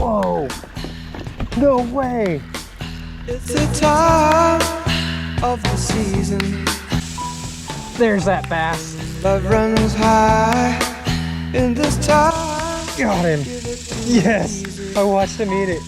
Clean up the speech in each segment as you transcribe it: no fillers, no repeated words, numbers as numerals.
Whoa! No way! It's the time of the season. There's that bass. Love runs high in this time. Got him. Yes! I watched him eat it.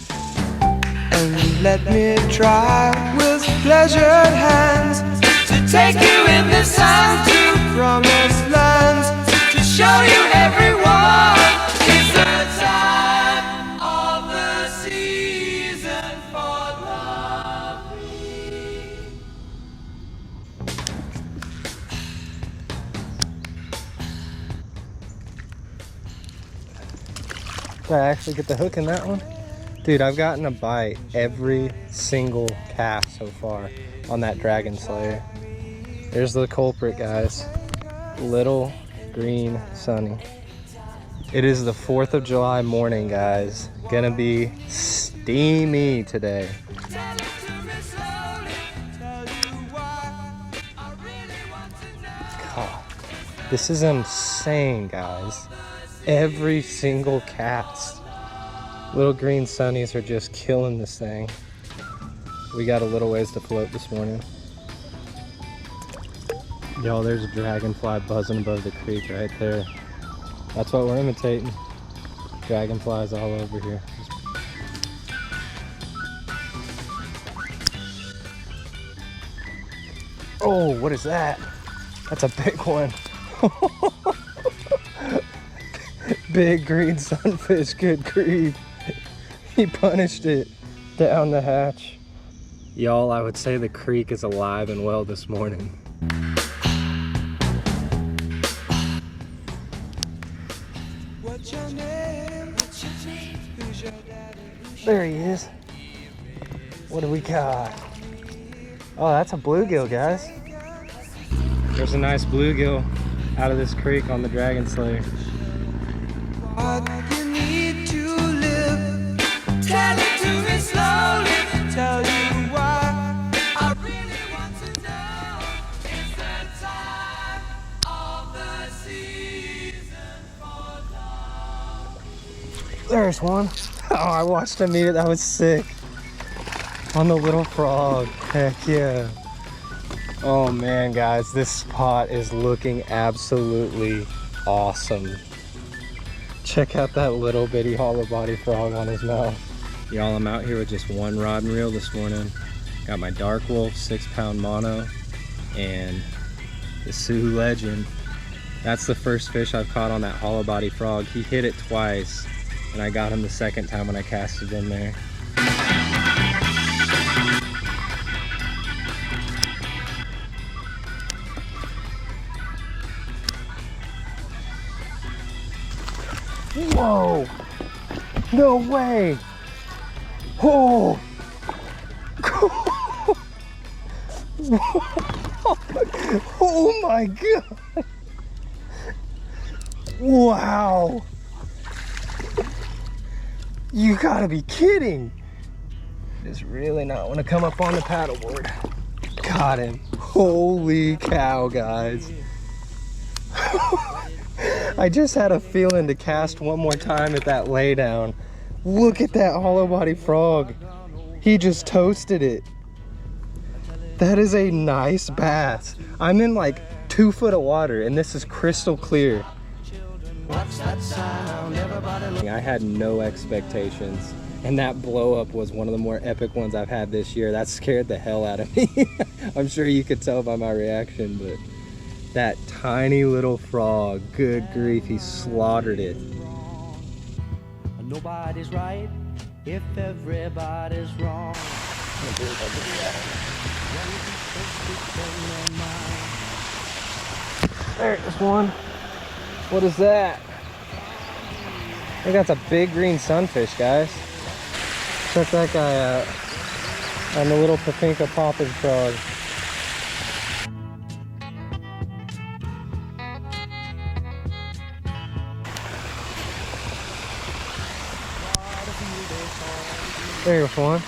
And let me try with pleasured hands to take you in the sun to promised lands, to show you everyone. It's the time of the season for loving. Did I actually get the hook in that one? Dude, I've gotten a bite every single cast so far on that Dragon Slayer. There's the culprit, guys. Little green sunny. It is the 4th of July morning, guys. Gonna be steamy today. God, this is insane, guys. Every single cast. Little green sunnies are just killing this thing. We got a little ways to float this morning. Y'all, there's a dragonfly buzzing above the creek right there. That's what we're imitating. Dragonflies all over here. Oh, what is that? That's a big one. Big green sunfish, good grief. He punished it down the hatch. Y'all, I would say the creek is alive and well this morning. What's your name? Who's your daddy? There he is. What do we got? Oh, that's a bluegill, guys. There's a nice bluegill out of this creek on the Dragon Slayer. What you need to live, tell it to me slowly, tell you why. I really want to know. It's the time of the season for love. There's one. Oh, I watched him eat it. That was sick. On the little frog. Heck yeah. Oh man, guys, this spot is looking absolutely awesome. Check out that little bitty hollow body frog on his mouth. Y'all, I'm out here with just one rod and reel this morning. Got my Dark Wolf 6-pound mono and the Sioux Legend. That's the first fish I've caught on that hollow body frog. He hit it twice and I got him the second time when I casted in there. Whoa! No way! Oh! Oh my god! Wow! You gotta be kidding! Just really not want to come up on the paddleboard. Got him. Holy cow, guys. I just had a feeling to cast one more time at that laydown. Look at that hollow body frog. He just toasted it. That is a nice bass. I'm in like 2 foot of water and this is crystal clear. I had no expectations and that blow up was one of the more epic ones I've had this year. That scared the hell out of me. I'm sure you could tell by my reaction, but that tiny little frog, good grief, he slaughtered it. Nobody's right if everybody's wrong. There's one. What is that? I think that's a big green sunfish, guys. Check that guy out. On the little Papinka popping frog. There's one.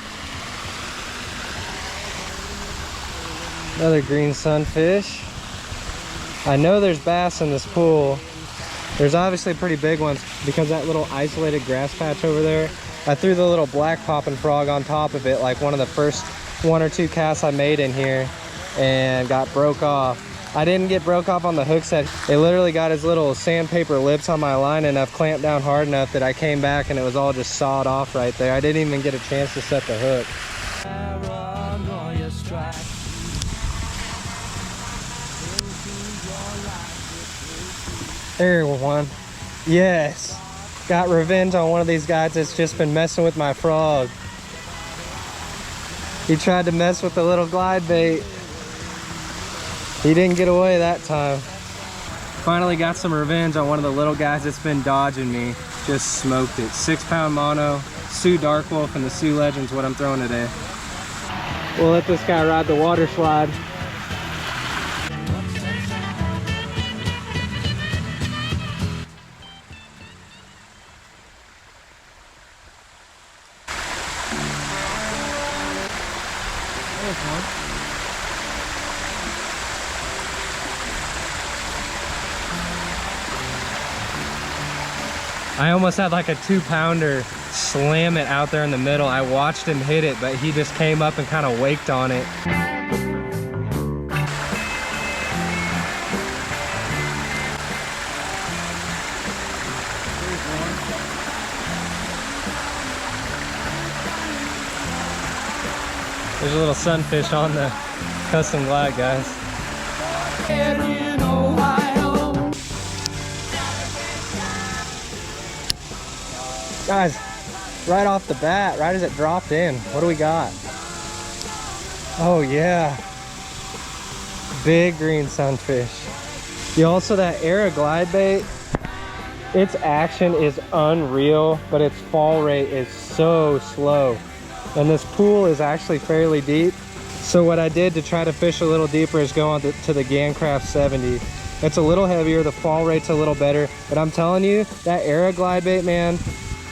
Another green sunfish. I know there's bass in this pool. There's obviously pretty big ones because that little isolated grass patch over there I threw the little black popping frog on top of it, like one of the first 1 or 2 casts I made in here, and got broke off. I didn't get broke off on the hook set. It literally got his little sandpaper lips on my line enough, clamped down hard enough that I came back and it was all just sawed off right there. I didn't even get a chance to set the hook. There, one. Yes. Got revenge on one of these guys that's just been messing with my frog. He tried to mess with the little glide bait. He didn't get away that time. Finally got some revenge on one of the little guys that's been dodging me. Just smoked it. 6-pound mono, Sioux Dark Wolf, and the Sioux Legend's what I'm throwing today. We'll let this guy ride the water slide. There's one. I almost had like a 2-pounder slam it out there in the middle. I watched him hit it, but he just came up and kind of waked on it. There's a little sunfish on the custom glide, guys. Guys, right off the bat, right as it dropped in, what do we got? Oh yeah, big green sunfish. You also, that Era glide bait, its action is unreal, but its fall rate is so slow. And this pool is actually fairly deep. So what I did to try to fish a little deeper is go on to the GANcraft 70. It's a little heavier, the fall rate's a little better, but I'm telling you, that Era glide bait, man,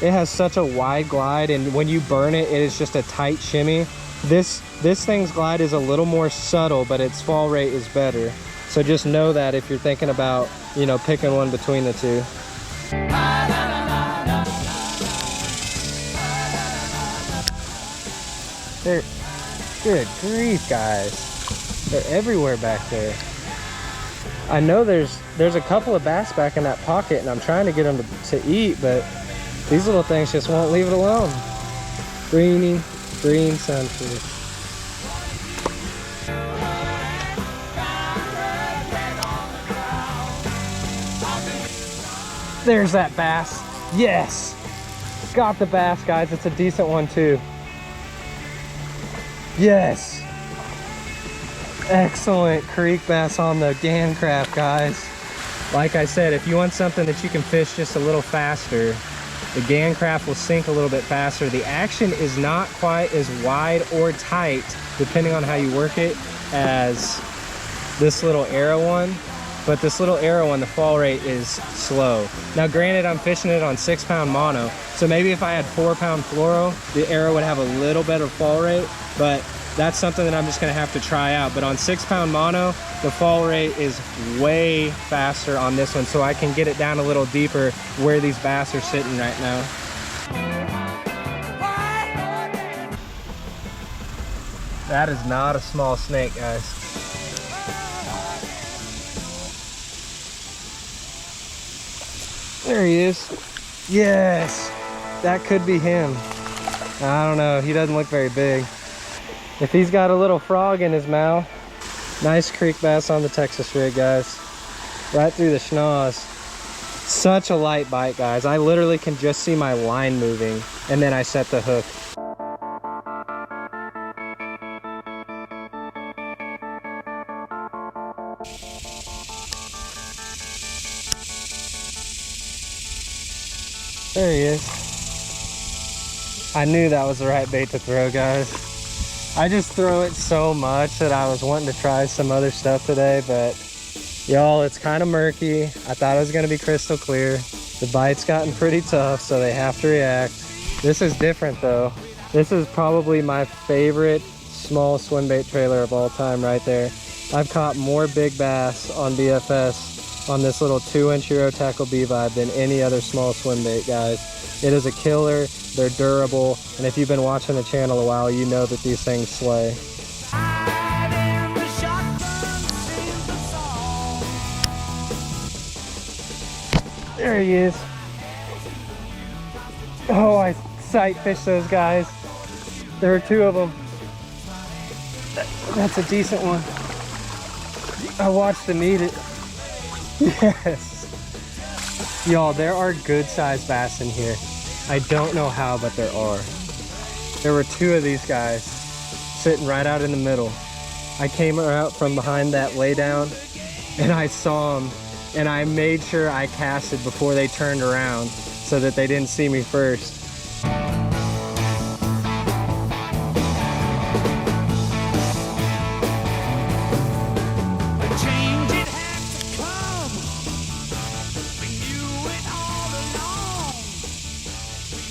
it has such a wide glide, and when you burn it, it is just a tight shimmy. This thing's glide is a little more subtle, but its fall rate is better. So just know that if you're thinking about, you know, picking one between the two. Good grief, guys. They're everywhere back there. I know there's a couple of bass back in that pocket, and I'm trying to get them to eat, but these little things just won't leave it alone. Green sunfish. There's that bass. Yes! Got the bass, guys. It's a decent one, too. Yes! Excellent creek bass on the GANcraft, guys. Like I said, if you want something that you can fish just a little faster, the GANcraft will sink a little bit faster. The action is not quite as wide or tight, depending on how you work it, as this little Era one. But this little Era one, the fall rate is slow. Now granted, I'm fishing it on 6-pound mono, so maybe if I had 4-pound fluoro, the Era would have a little better fall rate, but that's something that I'm just gonna have to try out. But on 6-pound mono, the fall rate is way faster on this one, so I can get it down a little deeper where these bass are sitting right now. That is not a small snake, guys. There he is. Yes, that could be him. I don't know, he doesn't look very big. If he's got a little frog in his mouth, nice creek bass on the Texas rig, guys. Right through the schnoz. Such a light bite, guys. I literally can just see my line moving, and then I set the hook. There he is. I knew that was the right bait to throw, guys. I just throw it so much that I was wanting to try some other stuff today, but y'all, it's kind of murky. I thought it was going to be crystal clear. The bite's gotten pretty tough, so they have to react. This is different though. This is probably my favorite small swim bait trailer of all time right there. I've caught more big bass on BFS on this little 2-inch Euro tackle bee vibe than any other small swim bait, guys. It is a killer, they're durable, and if you've been watching the channel a while, you know that these things slay. There he is. Oh, I sight fished those guys. There were 2 of them. That's a decent one. I watched them eat it. Yes. Y'all, there are good sized bass in here. I don't know how, but there are. There were 2 of these guys sitting right out in the middle. I came out from behind that lay down and I saw them, and I made sure I casted before they turned around so that they didn't see me first.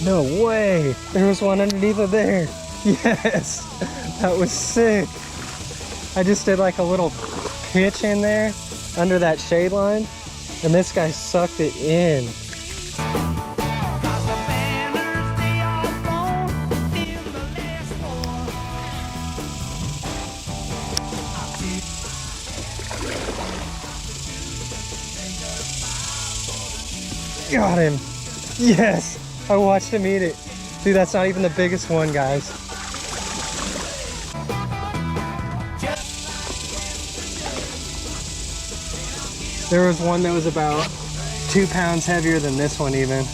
No way! There was one underneath of there. Yes! That was sick. I just did like a little pitch in there under that shade line, and this guy sucked it in. Got him. Yes! I watched him eat it. Dude, that's not even the biggest one, guys. There was one that was about 2 pounds heavier than this one even.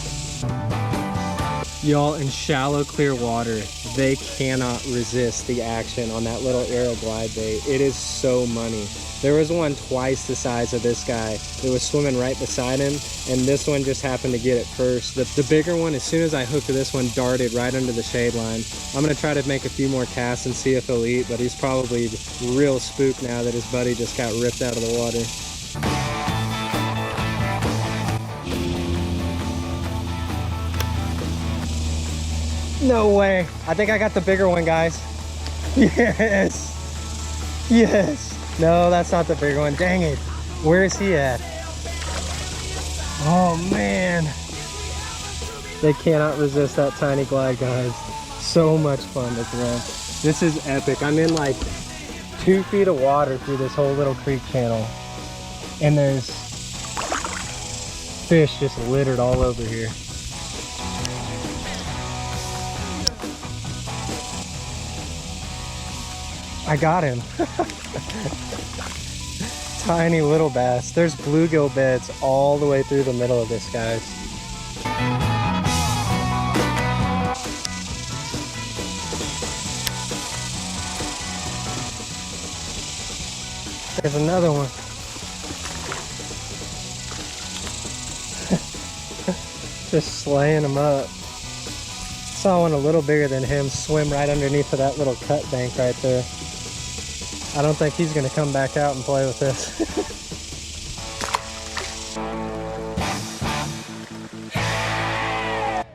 Y'all, in shallow, clear water, they cannot resist the action on that little Aero glide bait. It is so money. There was one twice the size of this guy that was swimming right beside him, and this one just happened to get it first. The bigger one, as soon as I hooked this one, darted right under the shade line. I'm gonna try to make a few more casts and see if he'll eat, but he's probably real spooked now that his buddy just got ripped out of the water. No way. I think I got the bigger one, guys. Yes. Yes. No, that's not the bigger one. Dang it. Where is he at? Oh, man. They cannot resist that tiny glide, guys. So much fun to throw. This is epic. I'm in like 2 feet of water through this whole little creek channel. And there's fish just littered all over here. I got him. Tiny little bass. There's bluegill beds all the way through the middle of this, guys. There's another one. Just slaying them up. Saw one a little bigger than him swim right underneath of that little cut bank right there. I don't think he's gonna come back out and play with this.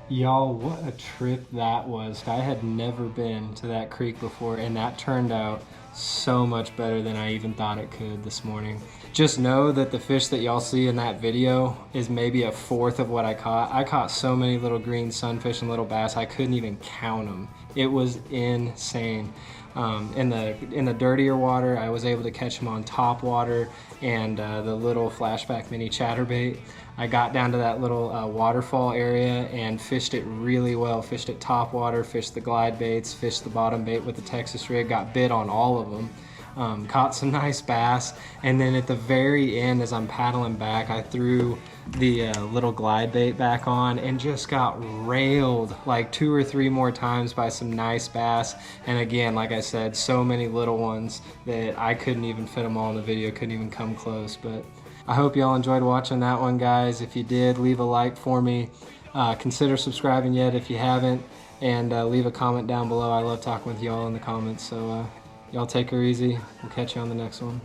Y'all, what a trip that was. I had never been to that creek before, and that turned out so much better than I even thought it could this morning. Just know that the fish that y'all see in that video is maybe a fourth of what I caught. I caught so many little green sunfish and little bass, I couldn't even count them. It was insane. In the dirtier water, I was able to catch them on top water and the little flashback mini chatterbait. I got down to that little waterfall area and fished it really well. Fished it top water, fished the glide baits, fished the bottom bait with the Texas rig, got bit on all of them. Caught some nice bass, and then at the very end as I'm paddling back, I threw the little glide bait back on and just got railed like 2 or 3 more times by some nice bass. And again, like I said, so many little ones that I couldn't even fit them all in the video, couldn't even come close. But I hope y'all enjoyed watching that one, guys. If you did, leave a like for me. Consider subscribing yet if you haven't, and leave a comment down below. I love talking with y'all in the comments, so y'all take her easy. We'll catch you on the next one.